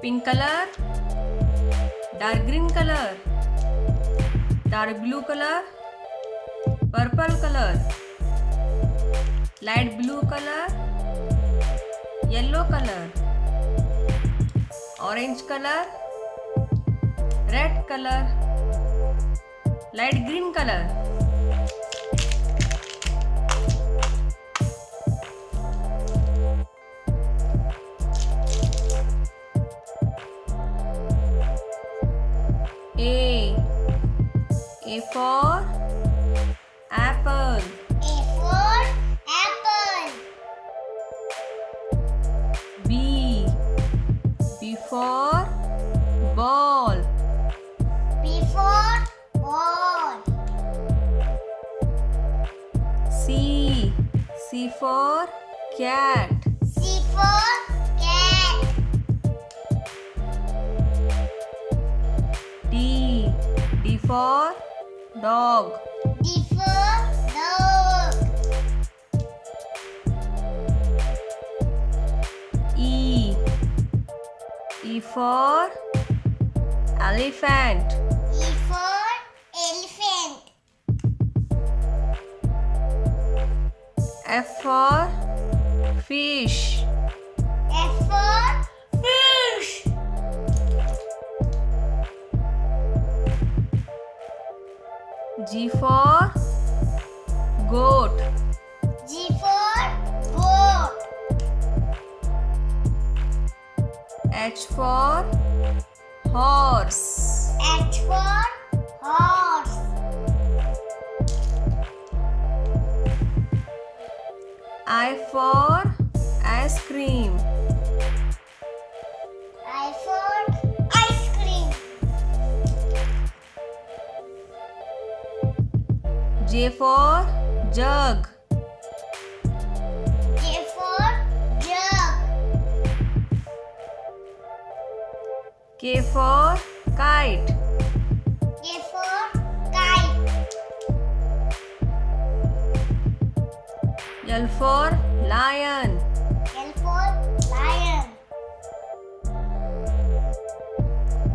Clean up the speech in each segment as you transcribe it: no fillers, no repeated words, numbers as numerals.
pink color, dark green color, dark blue color, purple color, light blue color, yellow color, orange color, red color, light green color. A for apple. A for apple. B for ball. B for ball. C for cat. C for cat. D for dog. D for dog. E for elephant. E for elephant. F for fish. F for fish. G for goat. G for goat. H for horse. H for horse. I for ice cream. I for ice cream. J for jug. J for jug. K for kite. K for kite. L for lion. L for lion.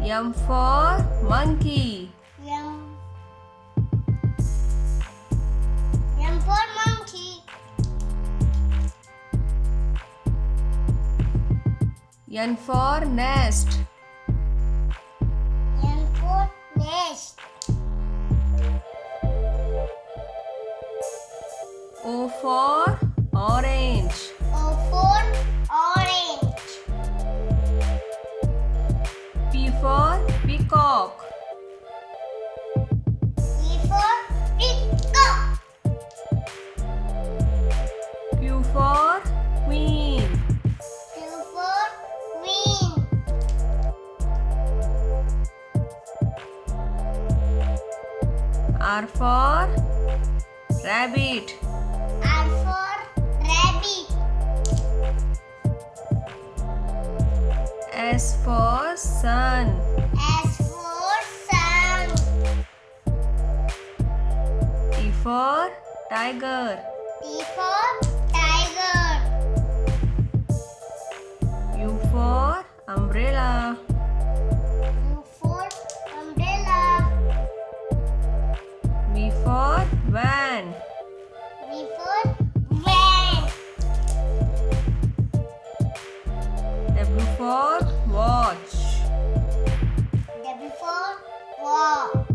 M for monkey. M for monkey. N for nest. N for nest. O for orange. O for orange. P for peacock. P for peacock. Q for queen. Q for queen. R for rabbit. R for rabbit. S for sun. S for sun. T for tiger. T for tiger. U for umbrella. U for umbrella. V for van. V for van. W for watch. W for watch.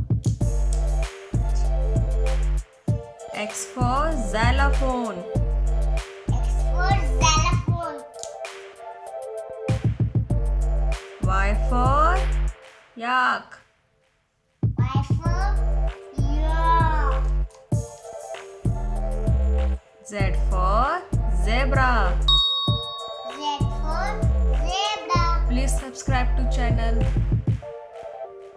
X for xylophone. X for xylophone. Y for yak. Y for yak. Z for zebra. Z for zebra. Please subscribe to channel.